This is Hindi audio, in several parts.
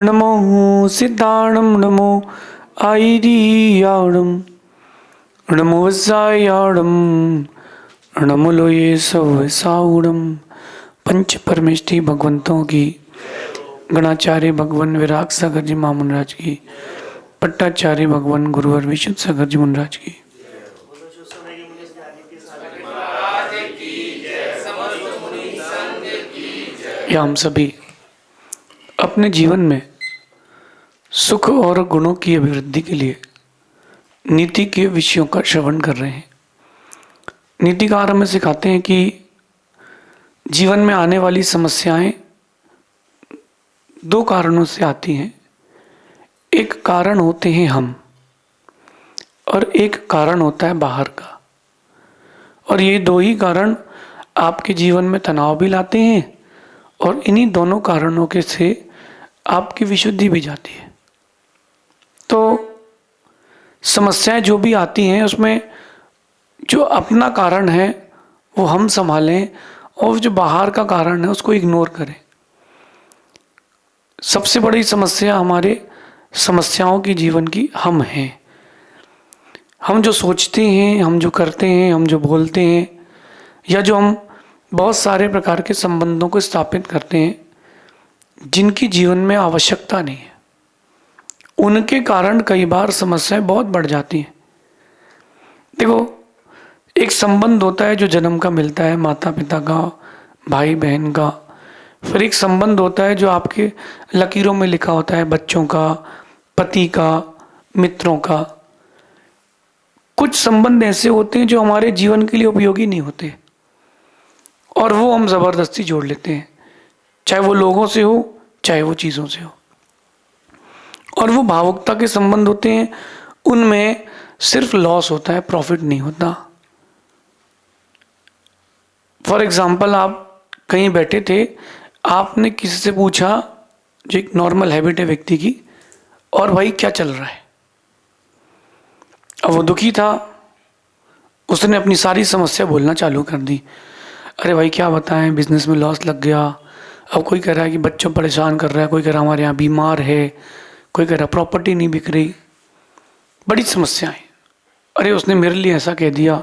नमो सिद्धाणं नमो आयरियाणं नमो वज्रायाणं नमो लोये सवसाउणं। पंच परमेष्टि भगवंतों की, गणाचार्य भगवान विराग सागर जी महामुनराज की, पट्टाचार्य भगवान गुरुवर विशुद्ध सागर जी मुनराज की। या हम सभी अपने जीवन में सुख और गुणों की अभिवृद्धि के लिए नीति के विषयों का श्रवण कर रहे हैं। नीतिकार हमें सिखाते हैं कि जीवन में आने वाली समस्याएं दो कारणों से आती हैं। एक कारण होते हैं हम, और एक कारण होता है बाहर का। और ये दो ही कारण आपके जीवन में तनाव भी लाते हैं, और इन्हीं दोनों कारणों के से आपकी विशुद्धि भी जाती है। तो समस्याएं जो भी आती हैं उसमें जो अपना कारण है वो हम संभालें, और जो बाहर का कारण है उसको इग्नोर करें। सबसे बड़ी समस्या हमारे समस्याओं की जीवन की हम हैं। हम जो सोचते हैं, हम जो करते हैं, हम जो बोलते हैं, या जो हम बहुत सारे प्रकार के संबंधों को स्थापित करते हैं जिनकी जीवन में आवश्यकता नहीं है, उनके कारण कई बार समस्याएं बहुत बढ़ जाती हैं। देखो, एक संबंध होता है जो जन्म का मिलता है, माता पिता का, भाई बहन का। फिर एक संबंध होता है जो आपके लकीरों में लिखा होता है, बच्चों का, पति का, मित्रों का। कुछ संबंध ऐसे होते हैं जो हमारे जीवन के लिए उपयोगी नहीं होते, और वो हम जबरदस्ती जोड़ लेते हैं, चाहे वो लोगों से हो चाहे वो चीज़ों से हो। और वो भावुकता के संबंध होते हैं, उनमें सिर्फ लॉस होता है, प्रॉफिट नहीं होता। फॉर एग्जाम्पल, आप कहीं बैठे थे, आपने किसी से पूछा, जो एक नॉर्मल हैबिट है व्यक्ति की, और भाई क्या चल रहा है। अब वो दुखी था, उसने अपनी सारी समस्या बोलना चालू कर दी। अरे भाई क्या बताएं, बिजनेस में लॉस लग गया। अब कोई कह रहा है कि बच्चों परेशान कर रहा है, कोई कह रहा है हमारे यहाँ बीमार है, कोई कह रहा है प्रॉपर्टी नहीं बिक रही, बड़ी समस्याएं। अरे उसने मेरे लिए ऐसा कह दिया।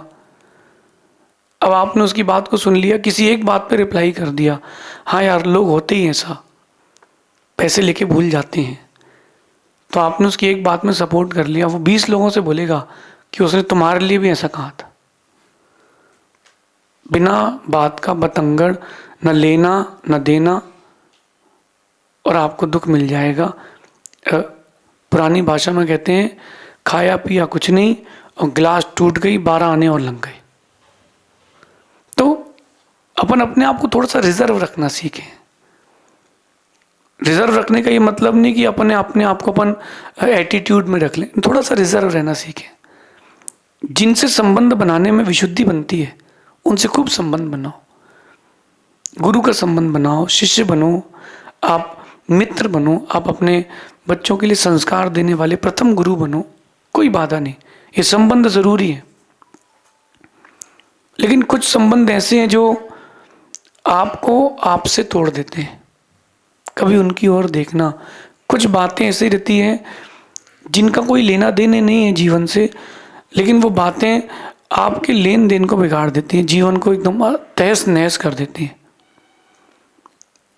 अब आपने उसकी बात को सुन लिया, किसी एक बात पे रिप्लाई कर दिया। हाँ यार, लोग होते ही ऐसा, पैसे लेके भूल जाते हैं। तो आपने उसकी एक बात में सपोर्ट कर लिया, वो 20 लोगों से बोलेगा कि उसने तुम्हारे लिए भी ऐसा कहा था। बिना बात का बतंगड़, न लेना न देना, और आपको दुख मिल जाएगा। पुरानी भाषा में कहते हैं, खाया पिया कुछ नहीं और गिलास टूट गई, 12 आने और लग गए। तो अपन अपने आप को थोड़ा सा रिजर्व रखना सीखें। रिजर्व रखने का ये मतलब नहीं कि अपने आप को अपन एटीट्यूड में रख लें, थोड़ा सा रिजर्व रहना सीखें। जिनसे संबंध बनाने में विशुद्धि बनती है उनसे खूब संबंध बनाओ। गुरु का संबंध बनाओ, शिष्य बनो, आप मित्र बनो, आप अपने बच्चों के लिए संस्कार देने वाले प्रथम गुरु बनो, कोई बाधा नहीं, ये संबंध जरूरी है। लेकिन कुछ संबंध ऐसे हैं जो आपको आपसे तोड़ देते हैं, कभी उनकी ओर देखना। कुछ बातें ऐसी रहती हैं जिनका कोई लेना देने नहीं है जीवन से, लेकिन वो बातें आपके लेन देन को बिगाड़ देती हैं, जीवन को एकदम तहस नहस कर देती हैं।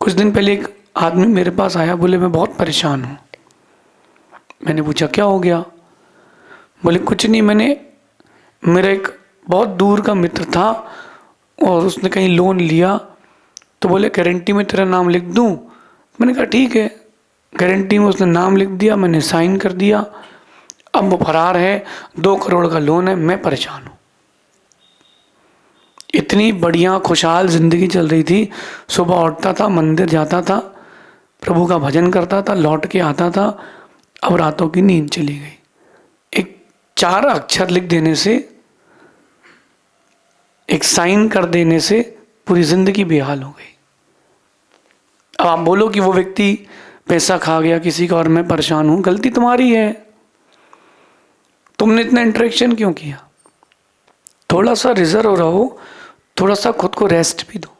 कुछ दिन पहले एक आदमी मेरे पास आया, बोले मैं बहुत परेशान हूँ। मैंने पूछा क्या हो गया। बोले कुछ नहीं, मेरा एक बहुत दूर का मित्र था और उसने कहीं लोन लिया, तो बोले गारंटी में तेरा नाम लिख दूँ। मैंने कहा ठीक है। गारंटी में उसने नाम लिख दिया, मैंने साइन कर दिया। अब वो फरार है, 2 करोड़ का लोन है, मैं परेशान हूँ। इतनी बढ़िया खुशहाल जिंदगी चल रही थी, सुबह उठता था, मंदिर जाता था, प्रभु का भजन करता था, लौट के आता था। अब रातों की नींद चली गई। एक 4 अक्षर लिख देने से, एक साइन कर देने से पूरी जिंदगी बेहाल हो गई। अब आप बोलो कि वो व्यक्ति पैसा खा गया किसी का और मैं परेशान हूं, गलती तुम्हारी है। तुमने इतना इंटरेक्शन क्यों किया। थोड़ा सा रिजर्व रहो, थोड़ा सा खुद को रेस्ट भी दो।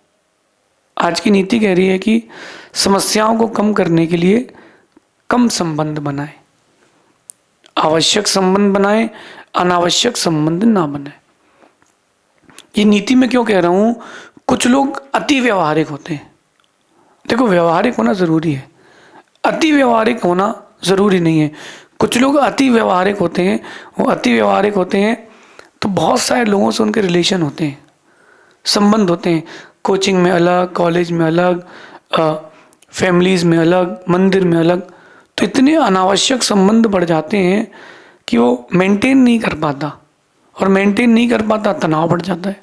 आज की नीति कह रही है कि समस्याओं को कम करने के लिए कम संबंध बनाए, आवश्यक संबंध बनाए, अनावश्यक संबंध ना बनाए। ये नीति में क्यों कह रहा हूं? कुछ लोग अति व्यवहारिक होते हैं। देखो, व्यवहारिक होना जरूरी है, अति व्यवहारिक होना जरूरी नहीं है। कुछ लोग अति व्यवहारिक होते हैं, वो अति व्यवहारिक होते हैं तो बहुत सारे लोगों से उनके रिलेशन होते हैं, संबंध होते हैं। कोचिंग में अलग, कॉलेज में अलग, फैमिलीज में अलग, मंदिर में अलग। तो इतने अनावश्यक संबंध बढ़ जाते हैं कि वो मेंटेन नहीं कर पाता, और मेंटेन नहीं कर पाता तनाव बढ़ जाता है।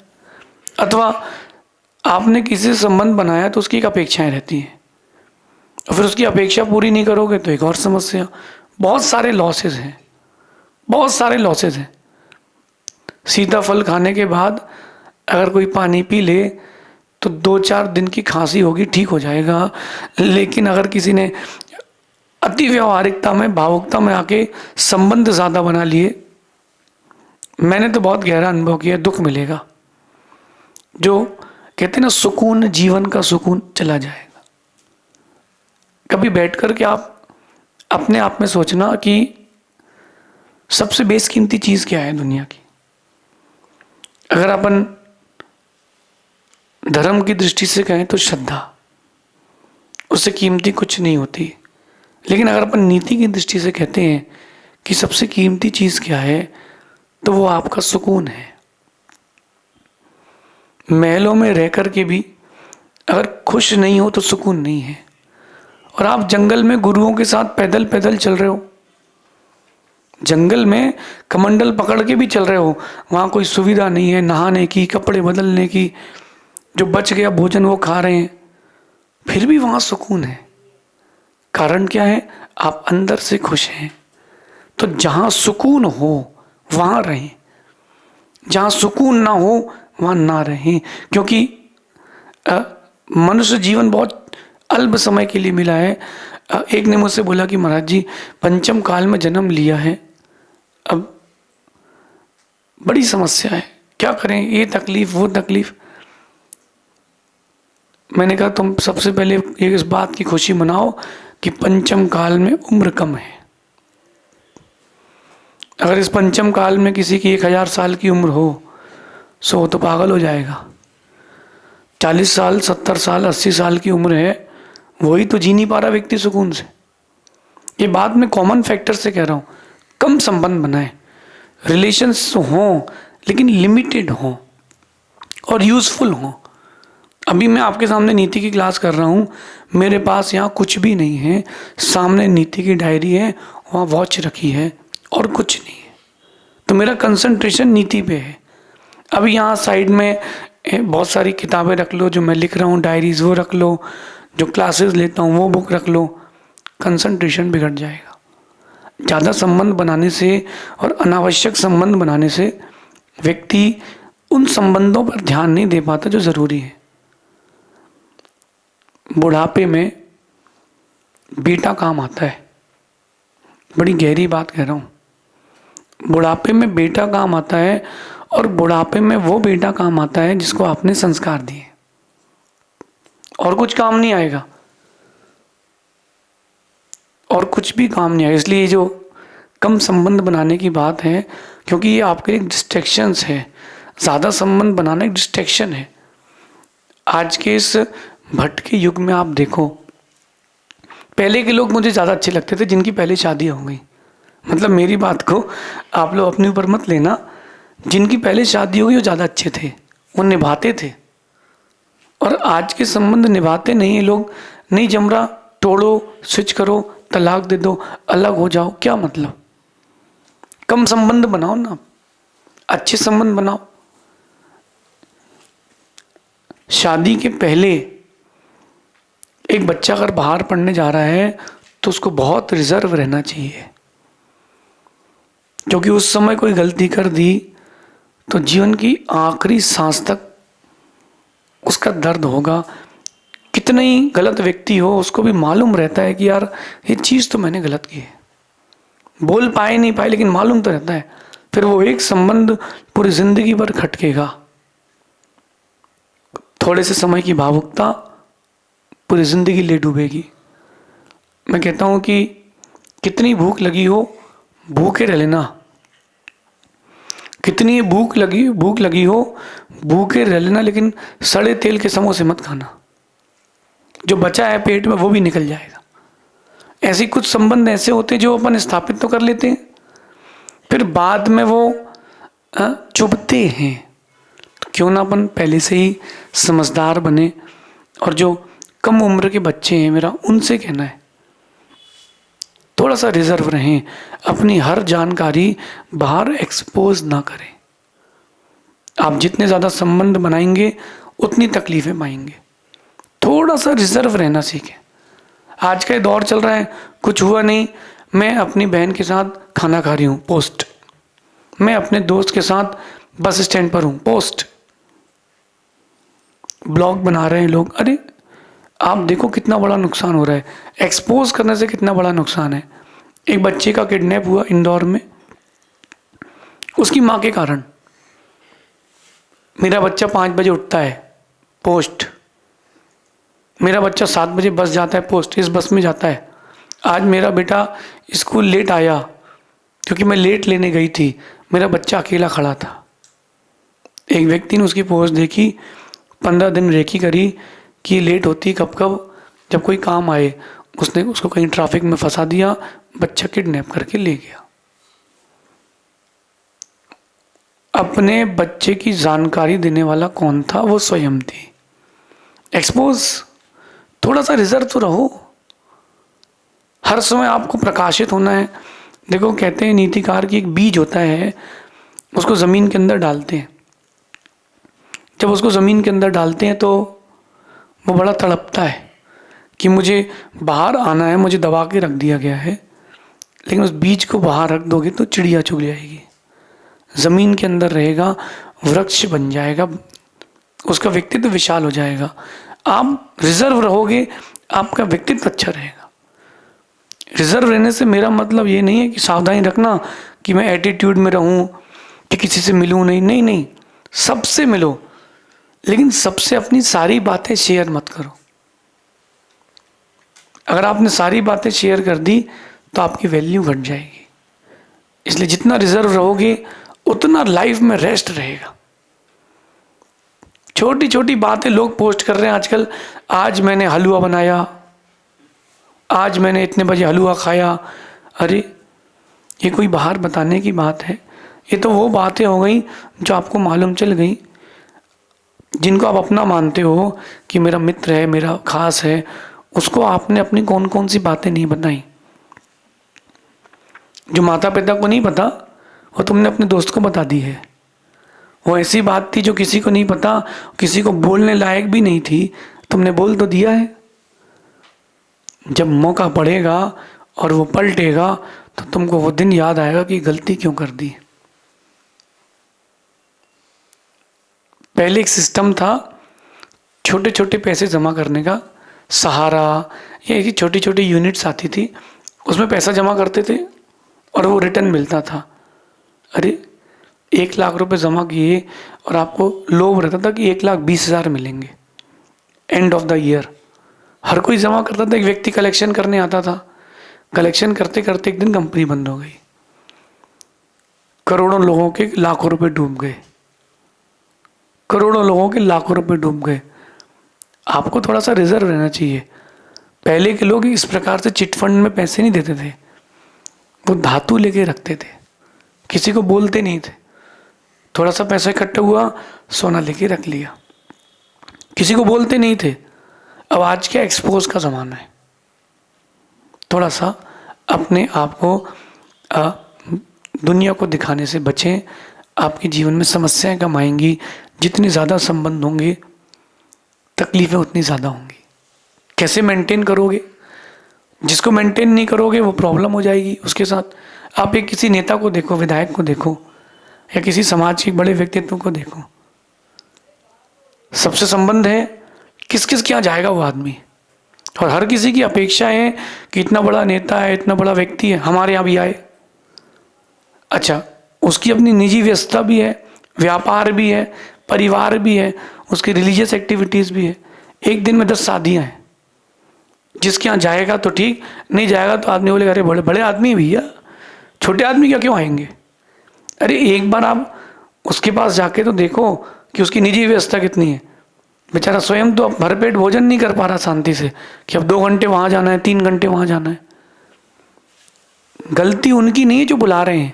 अथवा आपने किसी से संबंध बनाया तो उसकी एक अपेक्षाएं रहती हैं, और फिर उसकी अपेक्षा पूरी नहीं करोगे तो एक और समस्या। बहुत सारे लॉसेस हैं, बहुत सारे लॉसेस हैं। सीताफल खाने के बाद अगर कोई पानी पी ले तो 2-4 दिन की खांसी होगी, ठीक हो जाएगा। लेकिन अगर किसी ने अति व्यवहारिकता में, भावुकता में आके संबंध ज़्यादा बना लिए, मैंने तो बहुत गहरा अनुभव किया, दुख मिलेगा। जो कहते हैं ना, सुकून, जीवन का सुकून चला जाएगा। कभी बैठ कर के आप अपने आप में सोचना कि सबसे बेशकीमती चीज़ क्या है दुनिया की। अगर अपन धर्म की दृष्टि से कहें तो श्रद्धा, उससे कीमती कुछ नहीं होती। लेकिन अगर अपन नीति की दृष्टि से कहते हैं कि सबसे कीमती चीज़ क्या है, तो वो आपका सुकून है। महलों में रह कर के भी अगर खुश नहीं हो तो सुकून नहीं है। और आप जंगल में गुरुओं के साथ पैदल पैदल चल रहे हो, जंगल में कमंडल पकड़ के भी चल रहे हो, वहाँ कोई सुविधा नहीं है नहाने की, कपड़े बदलने की, जो बच गया भोजन वो खा रहे हैं, फिर भी वहाँ सुकून है। कारण क्या है? आप अंदर से खुश हैं। तो जहाँ सुकून हो वहाँ रहें, जहाँ सुकून ना हो वहाँ ना रहें। क्योंकि मनुष्य जीवन बहुत अल्प समय के लिए मिला है। एक ने मुझसे बोला कि महाराज जी, पंचम काल में जन्म लिया है, अब बड़ी समस्या है, क्या करें, ये तकलीफ वो तकलीफ। मैंने कहा तुम सबसे पहले इस बात की खुशी मनाओ कि पंचम काल में उम्र कम है। अगर इस पंचम काल में किसी की 1000 साल की उम्र हो, सो तो पागल हो जाएगा। 40 साल, 70 साल, 80 साल की उम्र है, वही तो जी नहीं पा रहा व्यक्ति सुकून से। ये बात मैं कॉमन फैक्टर से कह रहा हूँ। कम संबंध बनाएं, रिलेशंस हों लेकिन लिमिटेड हों और यूजफुल हों। अभी मैं आपके सामने नीति की क्लास कर रहा हूँ, मेरे पास यहाँ कुछ भी नहीं है, सामने नीति की डायरी है, वहाँ वॉच रखी है और कुछ नहीं है, तो मेरा कंसंट्रेशन नीति पे है। अभी यहाँ साइड में बहुत सारी किताबें रख लो, जो मैं लिख रहा हूँ, डायरीज वो रख लो, जो क्लासेस लेता हूँ वो बुक रख लो, कंसंट्रेशन बिगड़ जाएगा। ज़्यादा संबंध बनाने से और अनावश्यक संबंध बनाने से व्यक्ति उन संबंधों पर ध्यान नहीं दे पाता जो ज़रूरी है। बुढ़ापे में बेटा काम आता है, बड़ी गहरी बात कह रहा हूँ। बुढ़ापे में बेटा काम आता है, और बुढ़ापे में वो बेटा काम आता है जिसको आपने संस्कार दिए, और कुछ काम नहीं आएगा, और कुछ भी काम नहीं आएगा। इसलिए जो कम संबंध बनाने की बात है, क्योंकि ये आपके लिए डिस्ट्रैक्शंस है। ज़्यादा संबंध बनाना एक डिस्ट्रैक्शन है। आज के इस भटके युग में आप देखो, पहले के लोग मुझे ज़्यादा अच्छे लगते थे जिनकी पहले शादी हो गई। मतलब मेरी बात को आप लोग अपने ऊपर मत लेना, जिनकी पहले शादी हो गई वो ज़्यादा अच्छे थे, वो निभाते थे। और आज के संबंध निभाते नहीं है लोग, नहीं जम रहा, तोड़ो, स्विच करो, तलाक दे दो, अलग हो जाओ। क्या मतलब? कम संबंध बनाओ ना, अच्छे संबंध बनाओ। शादी के पहले एक बच्चा अगर बाहर पढ़ने जा रहा है तो उसको बहुत रिजर्व रहना चाहिए, क्योंकि उस समय कोई गलती कर दी तो जीवन की आखिरी सांस तक उसका दर्द होगा। कितना ही गलत व्यक्ति हो, उसको भी मालूम रहता है कि यार ये चीज़ तो मैंने गलत की है। बोल पाए नहीं पाए, लेकिन मालूम तो रहता है। फिर वो एक संबंध पूरी जिंदगी भर खटकेगा। थोड़े से समय की भावुकता पूरी जिंदगी ले डूबेगी। मैं कहता हूँ कि कितनी भूख लगी हो भूखे रह लेना, कितनी भूख लगी हो भूखे रह लेना, लेकिन सड़े तेल के समोसे मत खाना। जो बचा है पेट में वो भी निकल जाएगा। ऐसे कुछ संबंध ऐसे होते हैं जो अपन स्थापित तो कर लेते हैं, फिर बाद में वो चुभते हैं। तो क्यों ना अपन पहले से ही समझदार बने। और जो कम उम्र के बच्चे हैं, मेरा उनसे कहना है थोड़ा सा रिजर्व रहें, अपनी हर जानकारी बाहर एक्सपोज ना करें। आप जितने ज़्यादा संबंध बनाएंगे उतनी तकलीफें पाएंगे। थोड़ा सा रिजर्व रहना सीखें। आज का दौर चल रहा है, कुछ हुआ नहीं, मैं अपनी बहन के साथ खाना खा रही हूँ, पोस्ट। मैं अपने दोस्त के साथ बस स्टैंड पर हूँ, पोस्ट। ब्लॉग बना रहे हैं लोग। अरे आप देखो कितना बड़ा नुकसान हो रहा है, एक्सपोज करने से कितना बड़ा नुकसान है। एक बच्चे का किडनैप हुआ इंदौर में, उसकी माँ के कारण। मेरा बच्चा 5 बजे उठता है, पोस्ट। मेरा बच्चा 7 बजे बस जाता है, पोस्ट। इस बस में जाता है। आज मेरा बेटा स्कूल लेट आया क्योंकि मैं लेट लेने गई थी, मेरा बच्चा अकेला खड़ा था। एक व्यक्ति ने उसकी पोस्ट देखी, 15 दिन रेकी करी कि लेट होती कब कब, जब कोई काम आए। उसने उसको कहीं ट्रैफिक में फंसा दिया, बच्चा किडनैप करके ले गया। अपने बच्चे की जानकारी देने वाला कौन था? वो स्वयं थी। एक्सपोज, थोड़ा सा रिजर्व तो रहो। हर समय आपको प्रकाशित होना है। देखो कहते हैं नीतिकार की एक बीज होता है, उसको ज़मीन के अंदर डालते हैं। जब उसको ज़मीन के अंदर डालते हैं तो वो बड़ा तड़पता है कि मुझे बाहर आना है, मुझे दबा के रख दिया गया है। लेकिन उस बीज को बाहर रख दोगे तो चिड़िया चुग जाएगी, ज़मीन के अंदर रहेगा, वृक्ष बन जाएगा, उसका व्यक्तित्व विशाल हो जाएगा। आप रिजर्व रहोगे, आपका व्यक्तित्व अच्छा रहेगा। रिजर्व रहने से मेरा मतलब ये नहीं है कि सावधानी रखना कि मैं एटीट्यूड में रहूं कि किसी से मिलूं नहीं, नहीं नहीं, सबसे मिलो, लेकिन सबसे अपनी सारी बातें शेयर मत करो। अगर आपने सारी बातें शेयर कर दी तो आपकी वैल्यू घट जाएगी। इसलिए जितना रिजर्व रहोगे उतना लाइफ में रेस्ट रहेगा। छोटी छोटी बातें लोग पोस्ट कर रहे हैं आजकल, आज मैंने हलवा बनाया, आज मैंने इतने बजे हलवा खाया। अरे ये कोई बाहर बताने की बात है? ये तो वो बातें हो गई जो आपको मालूम चल गई, जिनको आप अपना मानते हो कि मेरा मित्र है, मेरा खास है, उसको आपने अपनी कौन कौन सी बातें नहीं बताई। जो माता पिता को नहीं पता वो तुमने अपने दोस्त को बता दी है। वो ऐसी बात थी जो किसी को नहीं पता, किसी को बोलने लायक भी नहीं थी, तुमने बोल तो दिया है। जब मौका पड़ेगा और वो पलटेगा तो तुमको वो दिन याद आएगा कि गलती क्यों कर दी। पहले एक सिस्टम था छोटे छोटे पैसे जमा करने का, सहारा, ये छोटी छोटी यूनिट्स आती थी, उसमें पैसा जमा करते थे और वो रिटर्न मिलता था। अरे 1 लाख रुपए जमा किए और आपको लोभ रहता था कि 1,20,000 मिलेंगे एंड ऑफ द ईयर। हर कोई जमा करता था, एक व्यक्ति कलेक्शन करने आता था। कलेक्शन करते करते एक दिन कंपनी बंद हो गई, करोड़ों लोगों के लाखों रुपए डूब गए, करोड़ों लोगों के लाखों रुपए डूब गए। आपको थोड़ा सा रिजर्व रहना चाहिए। पहले के लोग इस प्रकार से चिट फंड में पैसे नहीं देते थे, वो धातु लेके रखते थे, किसी को बोलते नहीं थे। थोड़ा सा पैसा इकट्ठा हुआ, सोना लेके रख लिया, किसी को बोलते नहीं थे। अब आज क्या एक्सपोज का ज़माना है। थोड़ा सा अपने आप को दुनिया को दिखाने से बचें। आपके जीवन में समस्याएं कम आएंगी। जितने ज़्यादा संबंध होंगे तकलीफ़ें उतनी ज़्यादा होंगी। कैसे मेंटेन करोगे? जिसको मेंटेन नहीं करोगे वो प्रॉब्लम हो जाएगी उसके साथ। आप एक किसी नेता को देखो, विधायक को देखो, या किसी समाज के बड़े व्यक्तित्व को देखो, सबसे संबंध है, किस किस क्या जाएगा वो आदमी। और हर किसी की अपेक्षा है कि इतना बड़ा नेता है, इतना बड़ा व्यक्ति है, हमारे यहाँ भी आए। अच्छा, उसकी अपनी निजी व्यस्तता भी है, व्यापार भी है, परिवार भी है, उसकी रिलीजियस एक्टिविटीज़ भी है। एक दिन में 10 शादियाँ हैं, जिसके यहाँ जाएगा तो ठीक, नहीं जाएगा तो आदमी बोलेगा अरे बड़े बड़े आदमी भैया, छोटे आदमी क्या क्यों आएंगे। अरे एक बार आप उसके पास जाके तो देखो कि उसकी निजी व्यवस्था कितनी है। बेचारा स्वयं तो अब भरपेट भोजन नहीं कर पा रहा शांति से, कि अब 2 घंटे वहाँ जाना है, 3 घंटे वहाँ जाना है। गलती उनकी नहीं है जो बुला रहे हैं,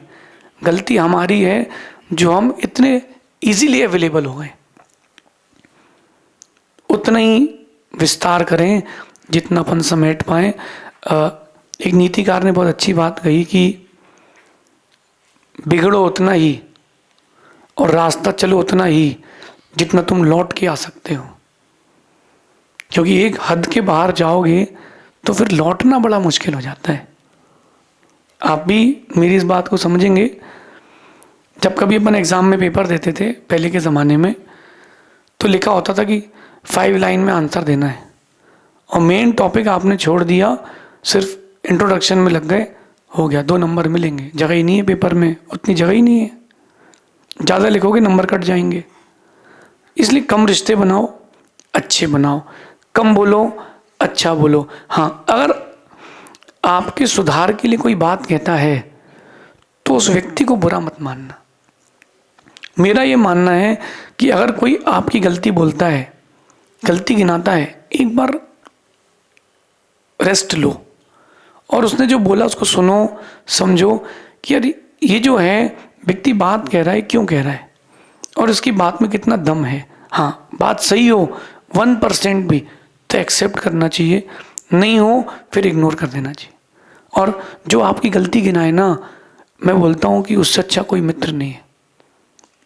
गलती हमारी है जो हम इतने इजीली अवेलेबल हो गए। उतना ही विस्तार करें जितना अपन समेट पाए। एक नीतिकार ने बहुत अच्छी बात कही कि बिगड़ो उतना ही और रास्ता चलो उतना ही जितना तुम लौट के आ सकते हो, क्योंकि एक हद के बाहर जाओगे तो फिर लौटना बड़ा मुश्किल हो जाता है। आप भी मेरी इस बात को समझेंगे। जब कभी अपन एग्ज़ाम में पेपर देते थे पहले के ज़माने में, तो लिखा होता था कि 5 लाइन में आंसर देना है, और मेन टॉपिक आपने छोड़ दिया, सिर्फ इंट्रोडक्शन में लग गए, हो गया, 2 नंबर मिलेंगे। जगह ही नहीं है पेपर में, उतनी जगह ही नहीं है, ज़्यादा लिखोगे नंबर कट जाएंगे। इसलिए कम रिश्ते बनाओ, अच्छे बनाओ, कम बोलो, अच्छा बोलो। हाँ, अगर आपके सुधार के लिए कोई बात कहता है तो उस व्यक्ति को बुरा मत मानना। मेरा ये मानना है कि अगर कोई आपकी गलती बोलता है, गलती गिनाता है, एक बार रेस्ट लो और उसने जो बोला उसको सुनो, समझो कि यार ये जो है व्यक्ति बात कह रहा है, क्यों कह रहा है और इसकी बात में कितना दम है। हाँ, बात सही हो 1% भी तो एक्सेप्ट करना चाहिए, नहीं हो फिर इग्नोर कर देना चाहिए। और जो आपकी गलती गिनाए ना, मैं बोलता हूँ कि उससे अच्छा कोई मित्र नहीं है।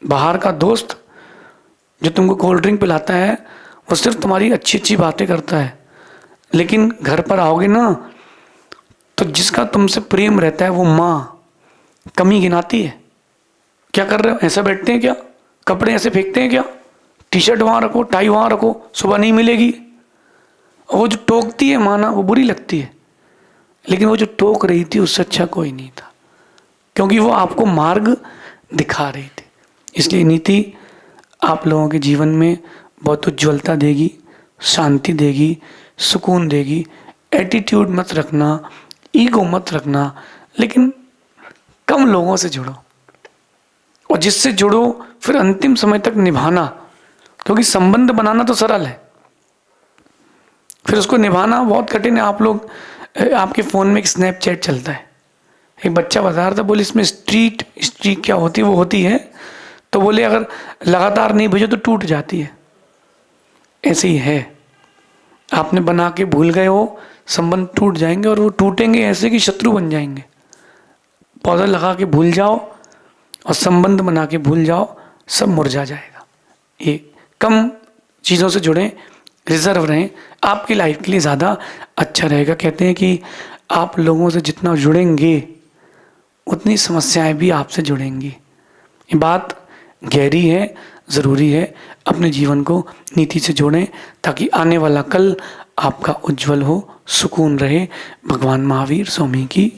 बाहर का दोस्त जो तुमको कोल्ड ड्रिंक पिलाता है वो सिर्फ तुम्हारी अच्छी अच्छी बातें करता है, लेकिन घर पर आओगे ना तो जिसका तुमसे प्रेम रहता है वो माँ कमी गिनाती है। क्या कर रहे हो, ऐसा बैठते हैं क्या, कपड़े ऐसे फेंकते हैं क्या, टी शर्ट वहाँ रखो, टाई वहाँ रखो, सुबह नहीं मिलेगी। और वो जो टोकती है माँ ना, वो बुरी लगती है, लेकिन वो जो टोक रही थी उससे अच्छा कोई नहीं था, क्योंकि वो आपको मार्ग दिखा रही थी। इसलिए नीति आप लोगों के जीवन में बहुत उज्ज्वलता देगी, शांति देगी, सुकून देगी। एटीट्यूड मत रखना, ईगो मत रखना, लेकिन कम लोगों से जुड़ो, और जिससे जुड़ो फिर अंतिम समय तक निभाना, क्योंकि संबंध बनाना तो सरल है, फिर उसको निभाना बहुत कठिन है। आप लोग, आपके फ़ोन में एक स्नैपचैट चलता है, एक बच्चा बता रहा था, बोले इसमें स्ट्रीक क्या होती है, वो होती है, तो बोले अगर लगातार नहीं भेजो तो टूट जाती है। ऐसे ही है, आपने बना के भूल गए हो, संबंध टूट जाएंगे, और वो टूटेंगे ऐसे कि शत्रु बन जाएंगे। पौधा लगा के भूल जाओ और संबंध बना के भूल जाओ, सब मुरझा जाएगा। ये कम चीज़ों से जुड़ें, रिजर्व रहें, आपकी लाइफ के लिए ज़्यादा अच्छा रहेगा। कहते हैं कि आप लोगों से जितना जुड़ेंगे उतनी समस्याएं भी आपसे जुड़ेंगी। ये बात गहरी है, ज़रूरी है। अपने जीवन को नीति से जोड़ें ताकि आने वाला कल आपका उज्जवल हो, सुकून रहे। भगवान महावीर स्वामी की